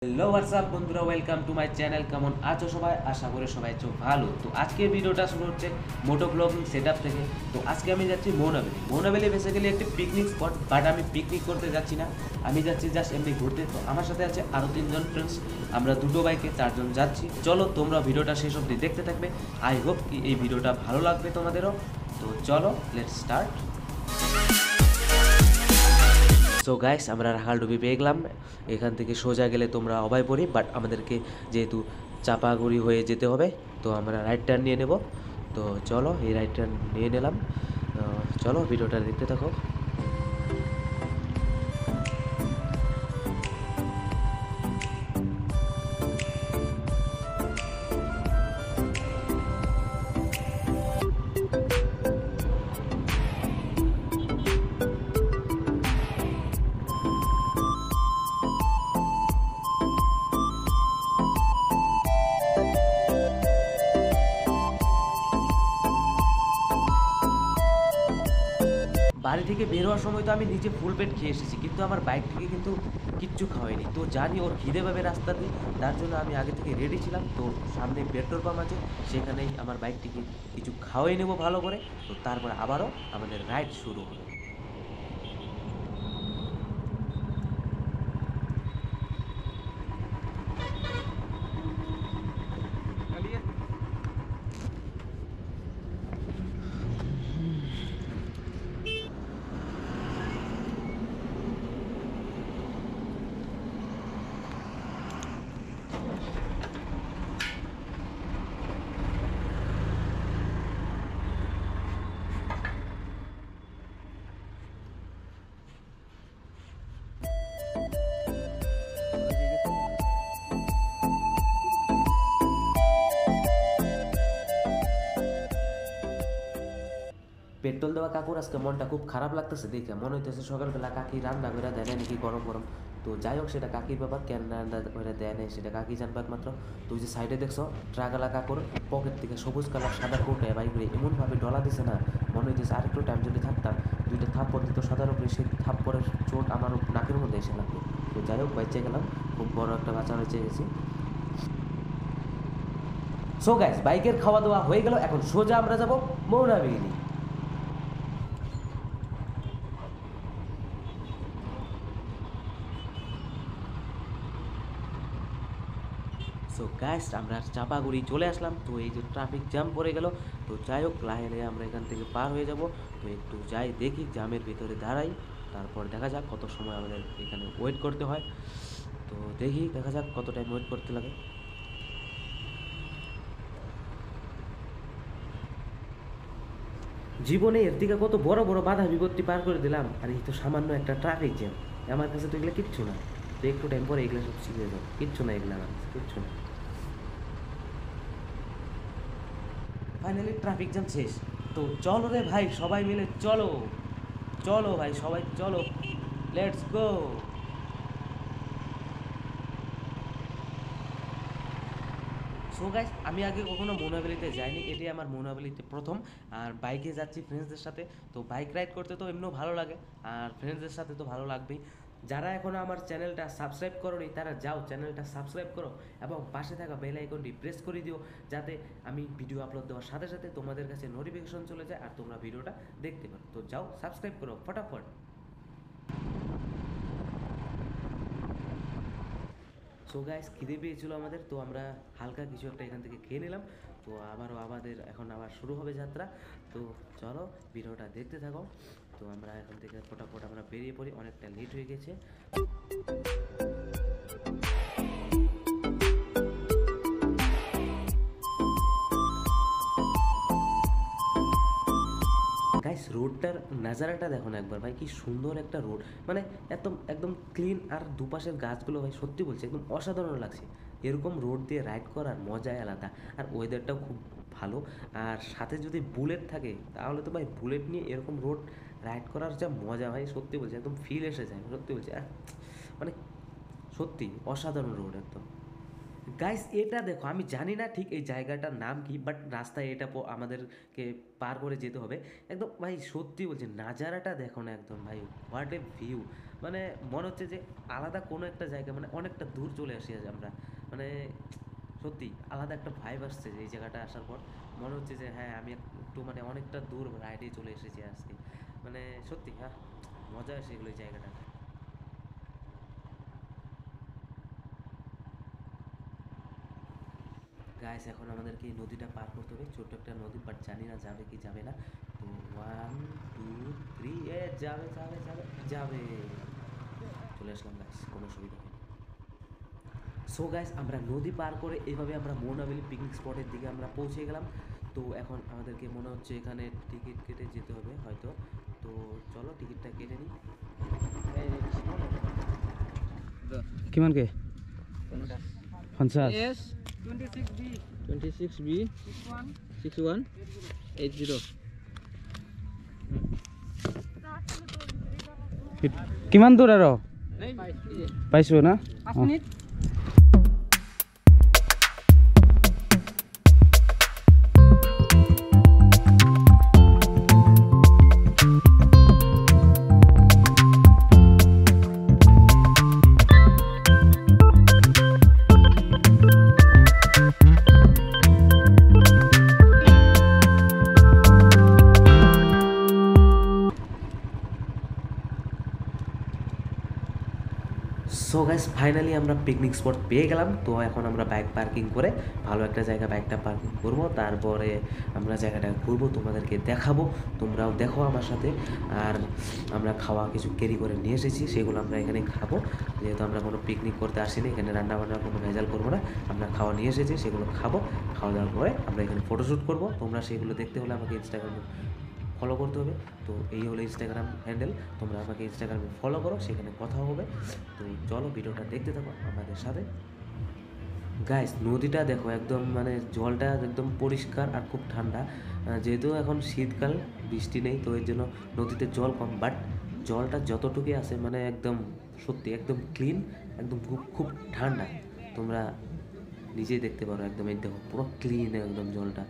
Hello WhatsApp বন্ধুরা, welcome to my channel. কেমন আছো সবাই? আশা করি সবাই আছো ভালো। তো আজকের ভিডিওটা শুরু হচ্ছে মোটো ব্লগিং সেট আপ থেকে। তো আজকে আমি যাচ্ছি মৌনাবেলি। মৌনাবেলি বেসিক্যালি একটি পিকনিক স্পট, বাট আমি পিকনিক করতে যাচ্ছি না, আমি যাচ্ছি জাস্ট এমনি ঘুরতে। তো আমার সাথে আছে আরও 3জন ফ্রেন্ডস, আমরা দুটো বাইকে 4জন যাচ্ছি। চলো তোমরা ভিডিওটা শেষ অবধি দেখতে থাকবে। আই হোপ কি এই ভিডিওটা ভালো লাগবে তোমাদেরও। তো চলো লেটস স্টার্ট। সো গাইস, আমরা রাখালডুবি পেয়ে গেলাম। এখান থেকে সোজা গেলে তোমরা অভয়পুরি, বাট আমাদেরকে যেহেতু চাপাগুড়ি হয়ে যেতে হবে, তো আমরা রাইট টার্ন নিয়ে নেব। তো চলো এই রাইট টার্ন নিয়ে নিলাম। চলো ভিডিওটা দেখতে থাকো। বাড়ি থেকে বের হওয়ার সময় তো আমি নিজে ফুল পেট খেয়ে এসেছি, কিন্তু আমার বাইক থেকে কিন্তু কিচ্ছু খাওয়াইনি। তো জানি ওর খিদে পাবে রাস্তা দিয়ে, তার জন্য আমি আগে থেকে রেডি ছিলাম। তো সামনে পেট্রোল পাম্প আছে, সেখানেই আমার বাইকটিকে কিছু খাওয়াই নেবো ভালো করে। তো তারপরে আবারও আমাদের রাইড শুরু হবে। পেট্রোল দেওয়া কাকুর আজকে মনটা খুব খারাপ লাগতেছে দেখে, মনে হইতেছে সকালবেলা কাকি রান্না করে দেয় না নাকি গরম গরম। তো যাই হোক, সেটা কাকির ব্যাপার, কেন রান্না করে দেয় নাই সেটা কাকি জানবে একমাত্র। তো ওই যে সাইডে দেখছো ট্রাকওয়ালা কাকুর পকেট থেকে সবুজ কালার সাদা কোটে বাইকরে এমনভাবে ডলা দিছে না, মনে হইতেছে আরেকটু টাইম যদি থাকতাম দুইটা থাপ্পড় দিত সাদার উপরে, সেই থাপ্পড়ের চোট আমার নাকের মধ্যে এসে লাগতো। তো যাই হোক, বাইচে গেলাম, খুব বড় একটা বাঁচা বেঁচে গেছি। সো গাইস, বাইকের খাওয়া দাওয়া হয়ে গেল, এখন সোজা আমরা যাব মৌনাবিলি। সো গাইস, আমরা চাপাগুড়ি চলে আসলাম। তো এই যে ট্রাফিক জ্যাম পড়ে গেল। তো যাই হোক, লাহে আমরা এখান থেকে পার হয়ে যাব। তো একটু যাই দেখি, জ্যামের ভিতরে দাঁড়াই, তারপর দেখা যাক কত সময় আমাদের এখানে ওয়েট করতে হয়। তো দেখি, দেখা যাক কত টাইম ওয়েট করতে লাগে। জীবনে এর থেকে কত বড় বড় বাধা বিপত্তি পার করে দিলাম, আর এই তো সামান্য একটা ট্রাফিক জ্যাম। আমার কাছে তো এগুলো কিচ্ছু না। তো একটু টাইম পরে এগুলো সব শিখে যাবো, কিচ্ছু না এগুলো আমার কাছে, কিচ্ছু না। ফাইনালি ট্রাফিক জ্যাম শেষ। তো চলো রে ভাই, সবাই মিলে চলো। চলো ভাই, সবাই চলো, লেটস গো। সো গাইস, আমি আগে কখনো মৌনাভ্যালিতে যাইনি, এটাই আমার মৌনাভ্যালিতে প্রথম। আর বাইকে যাচ্ছি ফ্রেন্ডসদের সাথে। তো বাইক রাইড করতে তো এমনিও ভালো লাগে, আর ফ্রেন্ডসদের সাথে তো ভালো লাগবেই। যারা এখনও আমার চ্যানেলটা সাবস্ক্রাইব করোনি, তারা যাও চ্যানেলটা সাবস্ক্রাইব করো এবং পাশে থাকা বেল আইকনটি প্রেস করে দিও, যাতে আমি ভিডিও আপলোড দেওয়ার সাথে সাথে তোমাদের কাছে নোটিফিকেশন চলে যায় আর তোমরা ভিডিওটা দেখতে পারো। তো যাও সাবস্ক্রাইব করো ফটাফট। সো গাইস, খিদে পেয়েছিল আমাদের, তো আমরা হালকা কিছু একটা এখান থেকে খেয়ে নিলাম। তো আবারও আমাদের এখন আবার শুরু হবে যাত্রা। তো চলো ভিডিওটা দেখতে থাকো। তো আমরা এখান থেকে ফটাফট আমরা বেরিয়ে পড়ি, অনেকটা লেট হয়ে গেছে। গাইস, রোডটার নাজারাটা দেখো না একবার ভাই, কি সুন্দর একটা রোড। মানে একদম একদম ক্লিন, আর দুপাশের গাছগুলো ভাই সত্যি বলছি একদম অসাধারণ লাগছে। এরকম রোড দিয়ে রাইড করার মজাই আলাদা। আর ওয়েদারটাও খুব ভালো। আর সাথে যদি বুলেট থাকে, তাহলে তো ভাই বুলেট নিয়ে এরকম রোড রাইড করার যা মজা ভাই, সত্যি বলছি একদম ফিল এসে যায়, সত্যি বলছি। মানে সত্যি অসাধারণ রোড একদম। গাইস, এটা দেখো, আমি জানি না ঠিক এই জায়গাটার নাম কি, বাট রাস্তায় এটা আমাদেরকে পার করে যেতে হবে। একদম ভাই সত্যি বলছি, নাজারাটা দেখো না একদম ভাই, হোয়াট এ ভিউ। মানে মনে হচ্ছে যে আলাদা কোনো একটা জায়গা, মানে অনেকটা দূর চলে আসি আজ আমরা, মানে সত্যি আলাদা একটা ভাইব আসছে যে এই জায়গাটা আসার পর। মনে হচ্ছে যে হ্যাঁ আমি একটু মানে অনেকটা দূর রাইডে চলে এসেছি আজকে, মানে সত্যি হ্যাঁ মজা আসে এগুলো এই জায়গাটা। গাইস এখন আমাদেরকে এই নদীটা পার করতে হবে, ছোট্ট একটা নদী, বাট জানি না যাবে কি যাবে না। তো 1 2 3, এ যাবে যাবে যাবে যাবে। চলে আসলাম গাইস, কোনো অসুবিধা হয়নি। সো গাইস আমরা নদী পার করে এইভাবে আমরা মৌনাবেলি পিকনিক স্পটের দিকে আমরা পৌঁছে গেলাম। তো এখন আমাদেরকে মনে হচ্ছে এখানে টিকিট কেটে যেতে হবে হয়তো। তো চলো টিকিটটা কেটে নিই। কিমানকে? 50 এস 26B 26B 61 6180 কিমান দূৰ আৰু পাইছো না? 5 মিনিট। সো গাইস ফাইনালি আমরা পিকনিক স্পট পেয়ে গেলাম। তো এখন আমরা বাইক পার্কিং করে ভালো একটা জায়গায় বাইকটা পার্কিং করব, তারপরে আমরা জায়গাটা ঘুরবো, তোমাদেরকে দেখাবো, তোমরাও দেখো আমার সাথে। আর আমরা খাওয়া কিছু ক্যারি করে নিয়ে এসেছি, সেগুলো আমরা এখানে খাবো, যেহেতু আমরা কোনো পিকনিক করতে আসিনি, এখানে রান্না বান্না কোনো ভেজাল করবো না। আমরা খাওয়া নিয়ে এসেছি, সেগুলো খাবো, খাওয়া দাওয়ার পরে আমরা এখানে ফটোশ্যুট করবো। তোমরা সেগুলো দেখতে হলে আমাকে ইনস্টাগ্রামে ফলো করতে হবে। তো এই হলো ইনস্টাগ্রাম হ্যান্ডেল, তোমরা আমাকে ইনস্টাগ্রামে ফলো করো, সেখানে কথা হবে। তো চলো ভিডিওটা দেখতে থাকো আমাদের সাথে। গাইস নদীটা দেখো একদম মানে জলটা একদম পরিষ্কার আর খুব ঠান্ডা। যেহেতু এখন শীতকাল, বৃষ্টি নেই, তো এর জন্য নদীতে জল কম, বাট জলটা যতটুকুই আছে মানে একদম সত্যি একদম ক্লিন, একদম খুব খুব ঠান্ডা। তোমরা নিজেই দেখতে পারো, একদম এই দেখো পুরো ক্লিন একদম জলটা।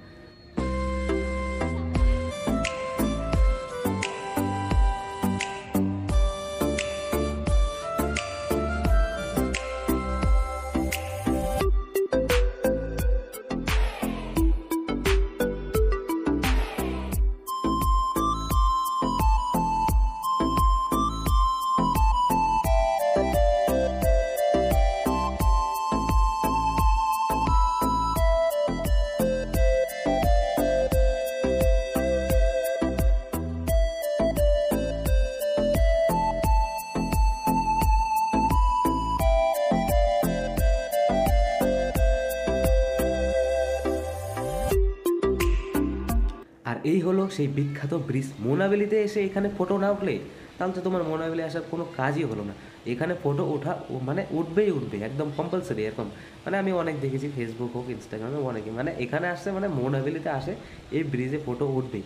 আর এই হলো সেই বিখ্যাত ব্রিজ। মোনাবেলিতে এসে এখানে ফটো না উঠলে তাহলে তো তোমার মোনাবেলি আসার কোনো কাজই হলো না। এখানে ফটো ওঠা মানে উঠবেই উঠবে, একদম কম্পালসারি এরকম। মানে আমি অনেক দেখেছি, ফেসবুক হোক ইনস্টাগ্রামে অনেকে মানে এখানে আসছে মানে মোনাবেলিতে আসে, এই ব্রিজে ফটো উঠবেই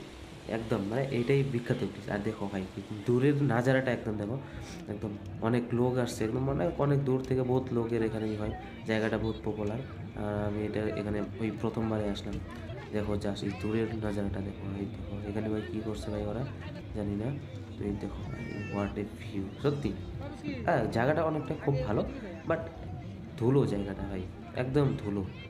একদম, মানে এইটাই বিখ্যাত ব্রিজ। আর দেখো ভাই দূরের নাজারাটা একদম দেখো, একদম অনেক লোক আসছে, একদম মানে অনেক দূর থেকে বহুত লোকের এখানেই হয়, জায়গাটা বহুত পপুলার। আর আমি এটা এখানে ওই প্রথমবারে আসলাম। দেখো জাস্ট এই দূরের নাজারাটা দেখো, এই দেখো এখানে ভাই কী করছে ভাই ওরা জানি না। তো এই দেখো ভাই হোয়াট এ ভিউ, সত্যি হ্যাঁ জায়গাটা অনেকটা খুব ভালো, বাট ধুলো জায়গাটা ভাই, একদম ধুলো।